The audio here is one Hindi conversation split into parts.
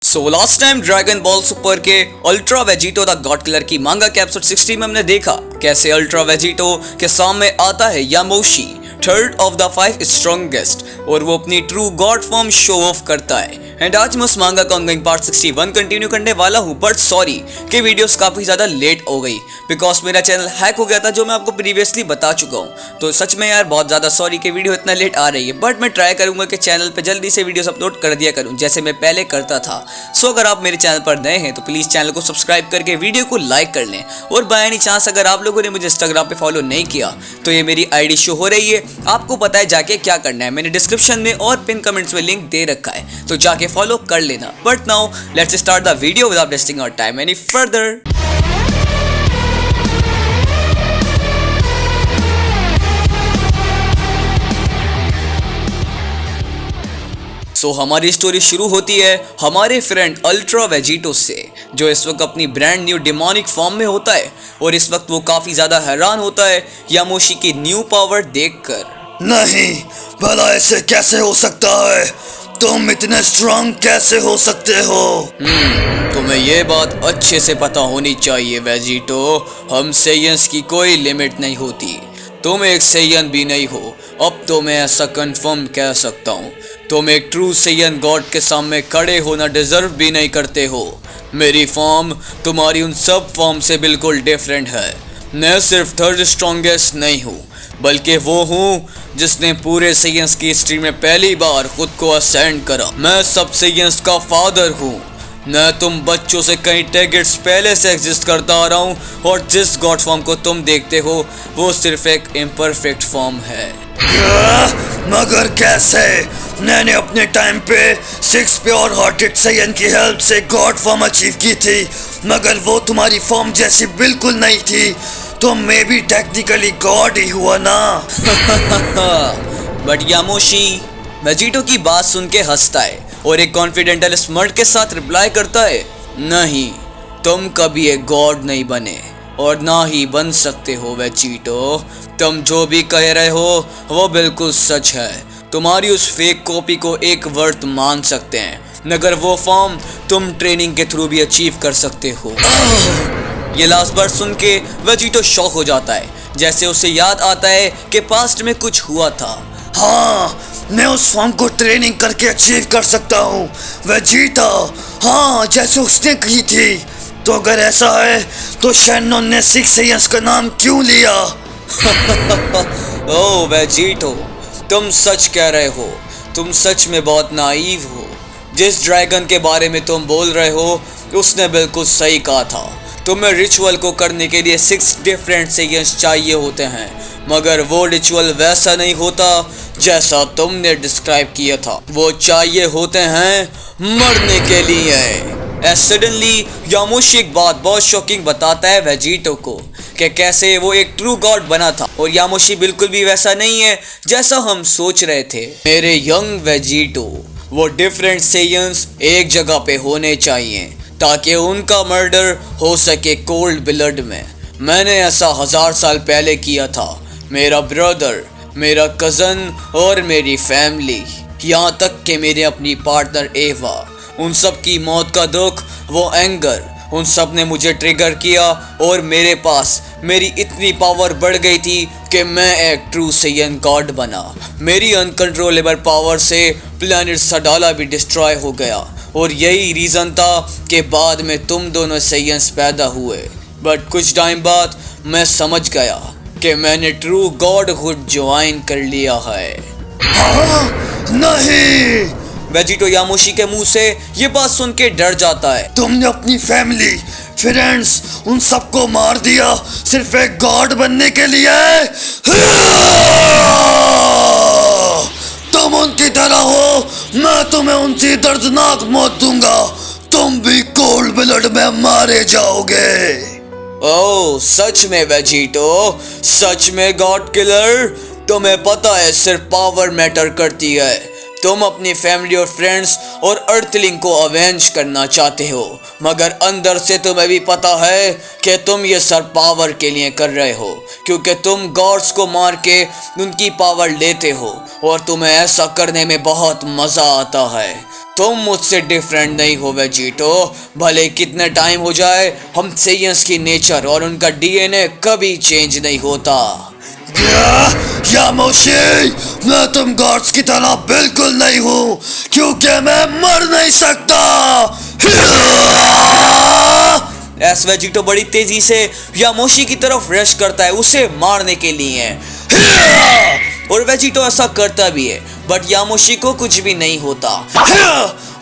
सो last time Dragon Ball Super के Ultra Vegito the God Killer की मांगा के एपिसोड 60 में हमने देखा कैसे अल्ट्रा वेजिटो के सामने आता है यामोशी, थर्ड ऑफ द 5 स्ट्रॉन्गेस्ट, और वो अपनी true God form show off करता है। एंड आज मैं उस मांगा का ऑनगोइंग पार्ट 61 कंटिन्यू करने वाला हूँ, बट सॉरी कि वीडियोस काफी ज्यादा लेट हो गई बिकॉज मेरा चैनल हैक हो गया था, जो मैं आपको प्रीवियसली बता चुका हूँ। तो सच में यार बहुत ज्यादा सॉरी कि वीडियो इतना लेट आ रही है, बट मैं ट्राई करूंगा कि चैनल पे जल्दी से वीडियोस अपलोड कर दिया करूँ जैसे मैं पहले करता था। सो अगर आप मेरे चैनल पर नए हैं तो प्लीज चैनल को सब्सक्राइब करके वीडियो को लाइक कर लें, और बाय एनी चांस अगर आप लोगों ने मुझे इंस्टाग्राम पे फॉलो नहीं किया तो ये मेरी आईडी शो हो रही है, आपको पता है जाके क्या करना है, मैंने डिस्क्रिप्शन में और पिन कमेंट्स में लिंक दे रखा है, तो जाके फॉलो कर लेना। But now let's start the video without wasting our time any further. सो हमारी स्टोरी शुरू होती है हमारे फ्रेंड अल्ट्रा वेजिटो से, जो इस वक्त अपनी ब्रांड न्यू डिमोनिक फॉर्म में होता है, और इस वक्त वो काफी ज्यादा हैरान होता है यामोशी की न्यू पावर देखकर। नहीं, भला ऐसे कैसे हो सकता है? तुम इतने स्ट्रांग कैसे हो सकते हो? तुम्हें ये बात अच्छे से पता होनी चाहिए वेजिटो, हम सेयंस की कोई लिमिट नहीं होती। तुम एक सेयन भी नहीं हो, अब तो मैं ऐसा कंफर्म कह सकता हूँ। तुम एक ट्रू सेयन गॉड के सामने खड़े होना डिजर्व भी नहीं करते हो। मेरी फॉर्म तुम्हारी उन सब फॉर्म से बिल्कुल डिफरेंट है। मैं सिर्फ थर्ड स्ट्रॉन्गेस्ट नहीं हूँ, बल्कि वो हूँ जिसने पूरे सेयंस की हिस्ट्री में पहली बार खुद को असेंड करा। मैं सब सेयंस का फादर हूँ। मैं तुम बच्चों से कई टैगेट्स पहले से एग्जिस्ट करता आ रहा हूँ, और जिस गॉड फॉर्म को तुम देखते हो वो सिर्फ एक इम्परफेक्ट फॉर्म है। मगर कैसे? मैंने अपने टाइम पे 6 प्योर हार्टेड सेयन की हेल्प से गॉड फॉर्म अचीव की थी, मगर वो तुम्हारी फॉर्म जैसी बिल्कुल नहीं थी। तो मैं भी टेक्निकली गॉड ही हुआ ना। बट यामोशी वेजिटो की बात सुन के हंसता है और एक कॉन्फिडेंटल स्मार्ट के साथ रिप्लाई करता है, नहीं, तुम कभी एक गॉड नहीं बने और ना ही बन सकते हो वेजिटो। तुम जो भी कह रहे हो वो बिल्कुल सच है। तुम्हारी उस फेक कॉपी को एक वर्थ मान सकते हैं, मगर वो फॉर्म तुम ट्रेनिंग के थ्रू भी अचीव कर सकते हो। ये लास्ट बार सुन के वेजिटो शॉक हो जाता है, जैसे उसे याद आता है कि पास्ट में कुछ हुआ था। हाँ, मैं उस फॉर्म को ट्रेनिंग करके अचीव कर सकता हूँ वेजिटा। हाँ, जैसे उसने की थी। तो अगर ऐसा है तो शैनन ने 6 सेयंस का नाम क्यों लिया? ओह वेजिटो, तुम सच कह रहे हो। तुम सच में बहुत नाइव हो। जिस ड्रैगन के बारे में तुम बोल रहे हो उसने बिल्कुल सही कहा था। तुम्हें रिचुअल को करने के लिए 6 डिफरेंट सेयंस चाहिए होते हैं, मगर वो रिचुअल वैसा नहीं होता जैसा तुमने डिस्क्राइब किया था। वो चाहिए होते हैं मरने के लिए। सडनली यामोशी एक बात बहुत शॉकिंग बताता है वेजिटो को कि कैसे वो एक ट्रू गॉड बना था, और यामोशी बिल्कुल भी वैसा नहीं है जैसा हम सोच रहे थे। मेरे यंग वेजिटो, वो डिफरेंट सेयंस एक जगह पे होने चाहिए ताकि उनका मर्डर हो सके कोल्ड ब्लड में। मैंने ऐसा 1000 साल पहले किया था। मेरा ब्रदर, मेरा कज़न और मेरी फैमिली, यहाँ तक कि मेरे अपनी पार्टनर एवा, उन सब की मौत का दुख, वो एंगर, उन सब ने मुझे ट्रिगर किया, और मेरे पास मेरी इतनी पावर बढ़ गई थी कि मैं एक ट्रू सेयन गॉड बना। मेरी अनकंट्रोलेबल पावर से प्लैनेट सडाला भी डिस्ट्रॉय हो गया, और यही रीज़न था कि बाद में तुम दोनों सेयंस पैदा हुए। बट कुछ टाइम बाद मैं समझ गया कि मैंने ट्रू गॉडहुड ज्वाइन कर लिया है। हाँ? नहीं। वेजिटो यामोशी के मुंह से ये बात सुन के डर जाता है। तुमने अपनी फैमिली, फ्रेंड्स, उन सबको मार दिया सिर्फ एक गॉड बनने के लिए? तुम उनकी तरह हो, मैं तुम्हें उनकी दर्दनाक मौत दूंगा। तुम भी कोल्ड ब्लड में मारे जाओगे। ओह सच में वेजिटो, सच में गॉड किलर? तुम्हें पता है सिर्फ पावर मैटर करती है। तुम अपनी फैमिली और फ्रेंड्स और अर्थलिंग को अवेंज करना चाहते हो, मगर अंदर से तुम्हें भी पता है कि तुम ये सब पावर के लिए कर रहे हो, क्योंकि तुम गॉड्स को मार के उनकी पावर लेते हो, और तुम्हें ऐसा करने में बहुत मजा आता है। तुम मुझसे डिफरेंट नहीं हो वेजिटो। भले कितने टाइम हो जाए, हम सेयंस की नेचर और उनका डीएनए कभी चेंज नहीं होता। यामोशी, मैं तुम गॉड्स की तरह बिल्कुल नहीं हूँ, क्योंकि मैं मर नहीं सकता। एस वेजिटो बड़ी तेजी से यामोशी की तरफ रश करता है उसे मारने के लिए, और वेजिटो ऐसा करता भी है, बट यामोशी को कुछ भी नहीं होता।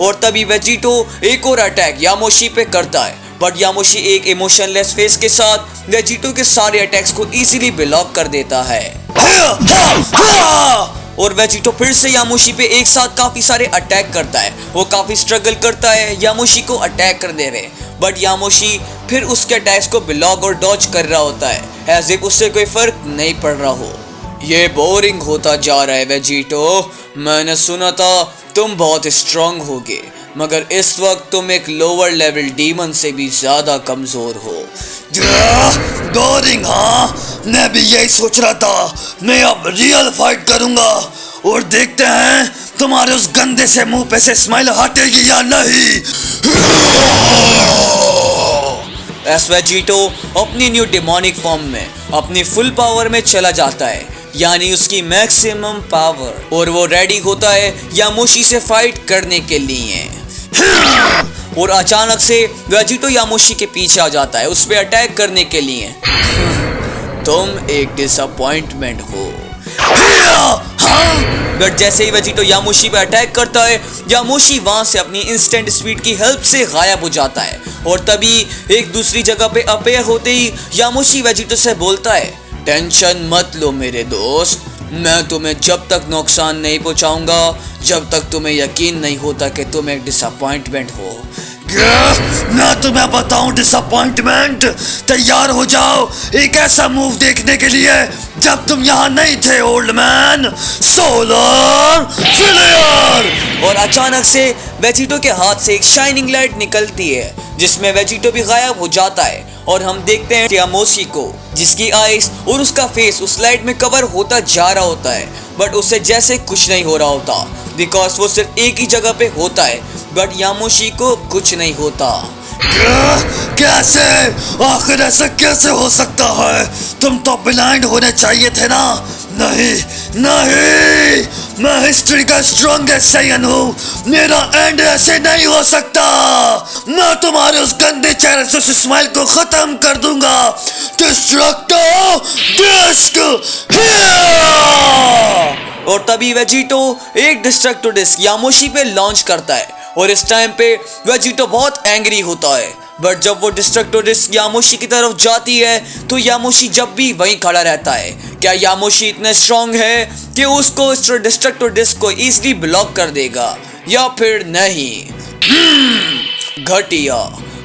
और तभी वेजिटो एक और अटैक यामोशी पे करता है, बट यामोशी एक इमोशनलेस फेस के साथ वेजिटो के सारे अटैक्स को इजीली ब्लॉक कर देता है। और वेजिटो फिर से यामोशी पे एक साथ काफी सारे अटैक करता है। वो काफी स्ट्रगल करता है यामोशी को अटैक करने में, बट यामोशी फिर उसके अटैक्स को ब्लॉक और डॉज कर रहा होता है, एज इफ उससे कोई फर्क नहीं पड़ रहा हो। ये बोरिंग होता जा रहा है वेजिटो। मैंने सुना था तुम बहुत स्ट्रांग होगे, मगर इस वक्त तुम एक लोअर लेवल डीमन से भी ज्यादा कमजोर हो। बोरिंग? हाँ, मैं भी यही सोच रहा था। मैं अब रियल फाइट करूंगा और देखते हैं तुम्हारे उस गंदे से मुंह पे से स्माइल हटेगी या नहीं। एस वेजिटो अपनी न्यू डिमोनिक फॉर्म में अपनी फुल पावर में चला जाता है, यानी उसकी मैक्सिमम पावर, और वो रेडी होता है यामोशी से फाइट करने के लिए। और अचानक से वेजिटो यामोशी के पीछे आ जाता है उस पे अटैक करने के लिए। तुम एक डिसअपॉइंटमेंट हो। बट जैसे ही वेजिटो यामोशी पे अटैक करता है, यामोशी वहां से अपनी इंस्टेंट स्पीड की हेल्प से गायब हो जाता है। और तभी एक दूसरी जगह पे अपेयर होते ही यामोशी वेजिटो से बोलता है, टेंशन मत लो मेरे दोस्त, मैं तुम्हें जब तक नुकसान नहीं पहुंचाऊंगा जब तक तुम्हें यकीन नहीं होता कि तुम एक डिसअपॉइंटमेंट हो। मैं तुम्हें बताऊं डिसअपॉइंटमेंट? तैयार हो जाओ एक ऐसा मूव देखने के लिए जब तुम यहाँ नहीं थे ओल्ड मैन। Solar flare! और अचानक से वेजिटो के हाथ से एक शाइनिंग लाइट निकलती है जिसमें वेजिटो भी गायब हो जाता है, और हम देखते हैं यामोशी को जिसकी आईज और उसका फेस उस लाइट में कवर होता जा रहा होता है, बट उससे जैसे कुछ नहीं हो रहा होता, बिकॉज वो सिर्फ एक ही जगह पे होता है, बट यामोशी को कुछ नहीं होता। कैसे? आखिर ऐसा कैसे हो सकता है? तुम तो ब्लाइंड होने चाहिए थे ना। नहीं नहीं, मैं हिस्ट्री का स्ट्रॉन्गेस्ट साइन हूँ, मेरा एंड ऐसे नहीं हो सकता। मैं तुम्हारे उस गंदे चेहरे से उस स्माइल को खत्म कर दूंगा। डिस्ट्रक्टो डिस्क! और तभी वेजिटो एक डिस्ट्रक्टो डिस्क यामोशी पे लॉन्च करता है, और इस टाइम पे वेजिटो बहुत एंग्री होता है, बट जब वो डिस्ट्रक्टो डिस्क यामोशी की तरफ जाती है तो यामोशी जब भी वहीं खड़ा रहता है। क्या यामोशी इतने स्ट्रांग है कि उसको इस डिस्ट्रक्टो डिस्क को इजीली ब्लॉक कर देगा, या फिर नहीं? घटिया।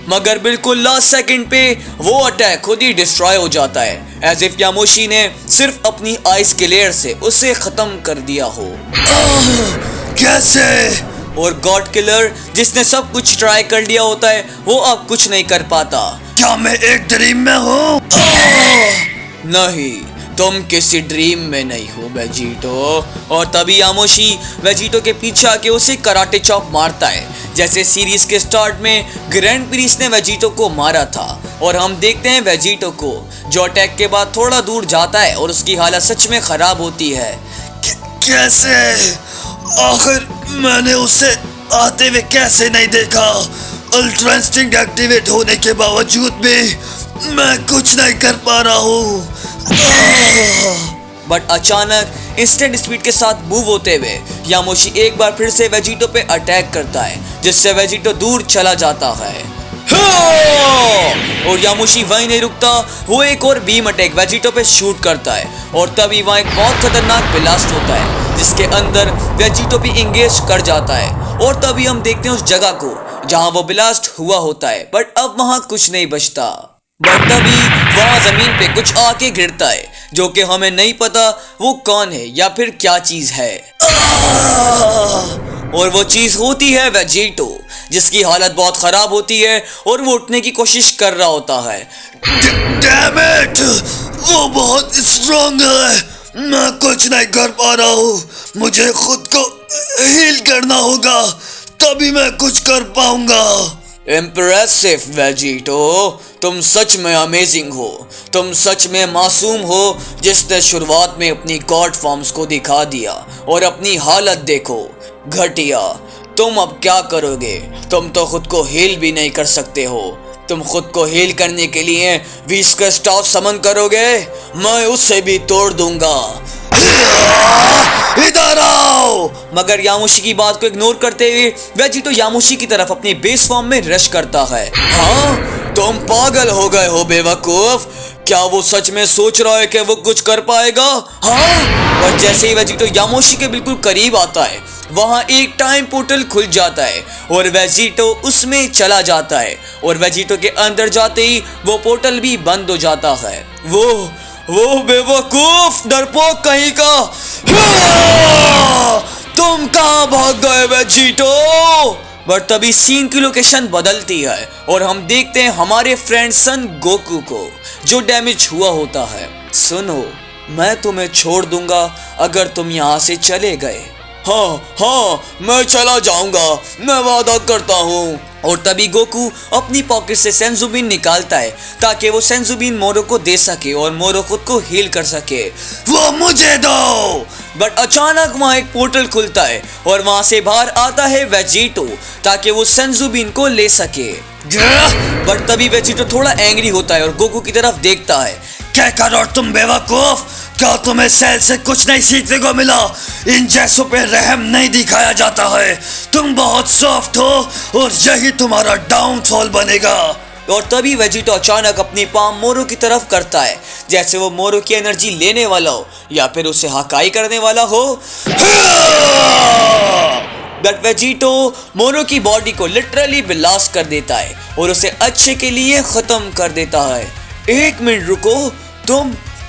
मगर बिल्कुल लास्ट सेकंड पे वो अटैक खुद ही डिस्ट्रॉय हो जाता है, एज इफ यामोशी ने सिर्फ अपनी आइस के लेयर से उसे खत्म कर दिया हो। कैसे? और गॉड किलर जिसने सब कुछ ट्राई कर लिया होता है वो अब कुछ नहीं कर पाता। क्या मैं एक ड्रीम में हूँ? नहीं, तुम किसी ड्रीम में नहीं हो वेजिटो। और तभी यामोशी वेजिटो के पीछे आके उसे कराटे चॉप मारता है, जैसे सीरीज के स्टार्ट में ग्रैंड प्रिंस ने वेजिटो को मारा था। और हम देखते हैं वेजिटो को जो अटैक के बाद थोड़ा दूर जाता है और उसकी हालत सच में खराब होती है। कैसे? आखिर मैंने उसे आते हुए कैसे नहीं देखा? अल्ट्रा इंस्टिंक्ट एक्टिवेट होने के बावजूद भी मैं कुछ नहीं कर पा रहा हूँ। बट अचानक इंस्टेंट स्पीड के साथ मूव होते हुए यामोशी एक बार फिर से वेजिटो पे अटैक करता है, जिससे वेजिटो दूर चला जाता है। और यामोशी वहीं नहीं रुकता, वो एक और बीम अटैक वेजिटो पे शूट करता है, और तभी वहाँ एक बहुत खतरनाक ब्लास्ट होता है जिसके अंदर वेजिटो भी इंगेज कर जाता है। और तभी हम देखते हैं उस जगह को जहाँ वो ब्लास्ट हुआ होता है, बट अब वहाँ कुछ नहीं बचता। बट तभी वहाँ जमीन पे कुछ आके गिरता है, जो कि हमें नहीं पता वो कौन है या फिर क्या चीज है। और वो चीज होती है वेजिटो, जिसकी हालत बहुत खराब होती है और वो उठने की कोशिश कर रहा होता है। Damn it! वो बहुत स्ट्रॉन्ग है, मैं कुछ नहीं कर पा रहा हूँ। मुझे खुद को हील करना होगा। तभी मैं कुछ कर पाऊंगा। इम्प्रेसिव वेजिटो, तुम सच में अमेजिंग हो। तुम सच में मासूम हो जिसने शुरुआत में अपनी गॉड फॉर्म्स को दिखा दिया और अपनी हालत देखो, घटिया। तुम अब क्या करोगे? तुम तो खुद को हील भी नहीं कर सकते हो। तुम खुद को हील करने के लिए विस्कस स्टाफ समन करोगे? मैं उसे भी तोड़ दूंगा। इधर आओ। मगर यामोशी की बात को इग्नोर करते हुए वेजिटो यामोशी की तरफ अपनी बेस फॉर्म में रश करता है। हाँ, तुम पागल हो गए हो बेवकूफ। क्या वो सच में सोच रहा है कि वो कुछ कर पाएगा? हाँ। और जैसे ही वेजिटो यामोशी के बिल्कुल करीब आता है, वहां एक टाइम पोर्टल खुल जाता है और वेजिटो उसमें चला जाता है। और वेजिटो के अंदर जाते ही वो पोर्टल भी बंद हो जाता है। वो बेवकूफ डरपोक कहीं का। तुम कहां भाग गए वेजिटो? बट तभी सीन की लोकेशन बदलती है और हम देखते हैं हमारे फ्रेंड सन गोकू को, जो डैमेज हुआ होता है। सुनो, मैं तुम्हें छोड़ दूंगा अगर तुम यहाँ से चले गए। हाँ, मैं चला जाऊंगा, मैं वादा करता हूँ। और तभी गोकू अपनी पॉकेट से सेंजुबिन निकालता है ताकि वो सेंजुबिन मोरो को दे सके और मोरो खुद को हील कर सके। वो मुझे दो। बट अचानक वहां एक पोर्टल खुलता है और वहां से बाहर आता है वेजिटो ताकि वो सेंजुबिन को ले सके। बट तभी वेजिटो थोड़ा एंग्री होता है और गोकू की तरफ देखता है। क्या करो तुम बेवकूफ? क्या तुम्हें सेल से कुछ नहीं सीखने को मिला? इन जैसों पे रहम नहीं दिखाया जाता है। तुम बहुत सॉफ्ट हो और यही तुम्हारा डाउनफॉल बनेगा। और तभी वेजिटो अचानक अपनी पाम मोरो की तरफ करता है, जैसे वो मोरो की एनर्जी लेने वाला हो या फिर उसे हकाई करने वाला हो। बट वेजिटो मोरो की बॉडी को लिटरली ब्लास्ट कर देता है और उसे अच्छे के लिए खत्म कर देता है। एक मिनट रुको,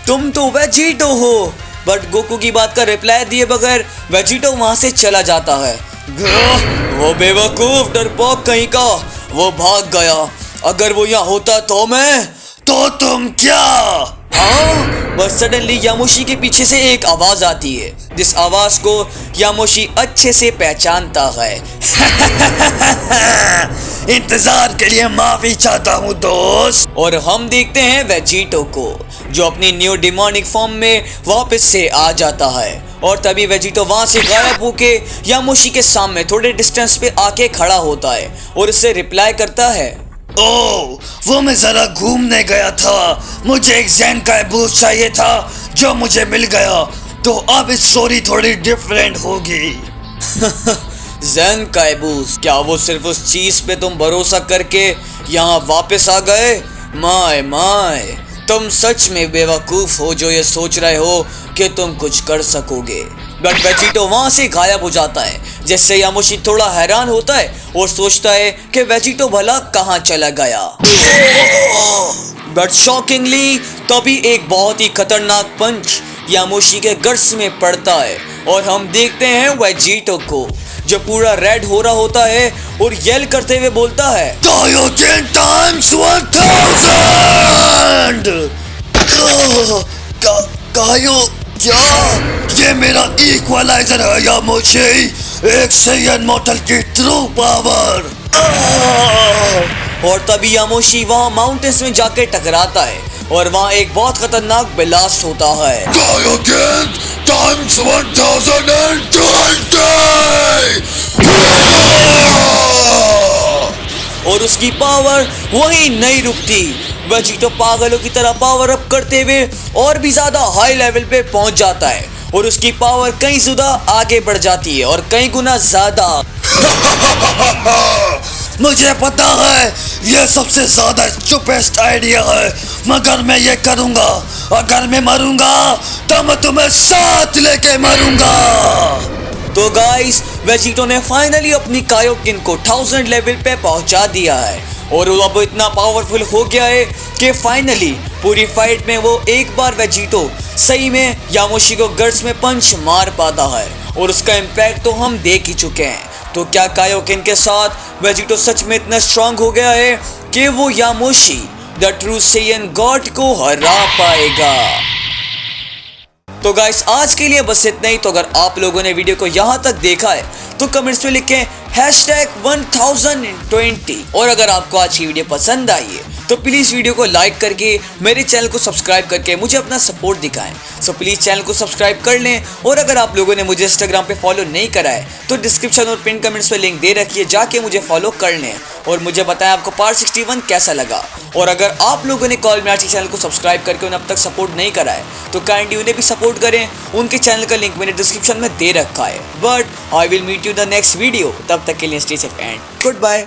तुम तो वेजिटो हो। बट गोकू की बात का रिप्लाई दिए बगैर वेजिटो वहां से चला जाता है। वो बेवकूफ डरपोक कहीं का, वो भाग गया। अगर वो यहाँ होता तो तुम क्या? हाँ। बस सडनली यामोशी के पीछे से एक आवाज आती है, जिस आवाज को यामोशी अच्छे से पहचानता है। इंतजार के लिए माफी चाहता हूँ दोस्त। और हम देखते हैं वेजिटो को, जो अपनी न्यू डिमोनिक फॉर्म में वापस से आ जाता है। और तभी वेजिटो वहां से गायब होके यामोशी के सामने थोड़े डिस्टेंस पे आके खड़ा होता है और उससे रिप्लाई करता है। ओह, वो मैं जरा घूमने गया था। मुझे एक ज़ेन का बूस्ट चाहिए था जो मुझे मिल गया। तो अब स्टोरी थोड़ी डिफरेंट होगी। ज़ेन कायबूस, क्या वो सिर्फ उस चीज पे तुम भरोसा करके यहाँ वापस आ गए? माय, तुम सच में बेवकूफ हो जो ये सोच रहे हो कि तुम कुछ कर सकोगे। बट वेजिटो वहां से गायब हो जाता है, जिससे यामोशी थोड़ा हैरान होता है और सोचता है कि वेजिटो भला कहाँ चला गया। बट शॉकिंगली तभी एक बहुत ही खतरनाक पंच यामोशी के गर्स में पड़ता है और हम देखते हैं वेजिटो को, जो पूरा रेड हो रहा होता है और येल करते हुए बोलता है, कायोटिन टाइम्स 1000। कायो क्या? ये मेरा इक्वलाइजर है यामोशी, एक सैयन मॉडल की ट्रू पावर। और तभी यामोशी वहां माउंटेन्स में जाके टकराता है और वहां एक बहुत खतरनाक ब्लास्ट होता है। कायोटिन टाइम्स 1020। और उसकी पावर वहीं नहीं रुकती। वेजिटो पागलों की तरह पावर अप करते हुए और भी ज्यादा हाई लेवल पे पहुंच जाता है और उसकी पावर कई ज्यादा आगे बढ़ जाती है और कई गुना ज्यादा। मुझे पता है ये सबसे ज्यादा स्टूपिड आइडिया है, मगर मैं ये करूंगा। अगर मैं मरूंगा तो मैं तुम्हें साथ लेके मरूंगा। तो गाइस, वेजिटो ने फाइनली अपनी कायोकिन को 1000 लेवल पे पहुंचा दिया है और वो अब इतना पावरफुल हो गया है कि फाइनली पूरी फाइट में वो एक बार वेजिटो सही में यामोशी को गर्ड्स में पंच मार पाता है और उसका इम्पैक्ट तो हम देख ही चुके हैं। तो क्या कायोकिन के साथ वेजिटो सच में इतना स्ट्रांग हो गया है कि वो यामोशी द ट्रू सेयन गॉड को हरा पाएगा? तो गाइस, आज के लिए बस इतना ही। तो अगर आप लोगों ने वीडियो को यहाँ तक देखा है तो कमेंट्स में लिखें #1020। और अगर आपको आज की वीडियो पसंद आई है तो प्लीज़ वीडियो को लाइक करके मेरे चैनल को सब्सक्राइब करके मुझे अपना सपोर्ट दिखाएं। सो प्लीज़ चैनल को सब्सक्राइब कर लें। और अगर आप लोगों ने मुझे इंस्टाग्राम पे फॉलो नहीं करा है तो डिस्क्रिप्शन और पिन कमेंट्स में लिंक दे रखी है, जाके मुझे फॉलो कर लें और मुझे बताएं आपको पार्ट 61 कैसा लगा। और अगर आप लोगों ने कॉल मी आर्ट्स चैनल को सब्सक्राइब करके उन्हें अब तक सपोर्ट नहीं करा है तो काइंडली उन्हें भी सपोर्ट करें। उनके चैनल का लिंक मैंने डिस्क्रिप्शन में दे रखा है। But I will meet you the next video. तब तक के लिए stay safe and good bye.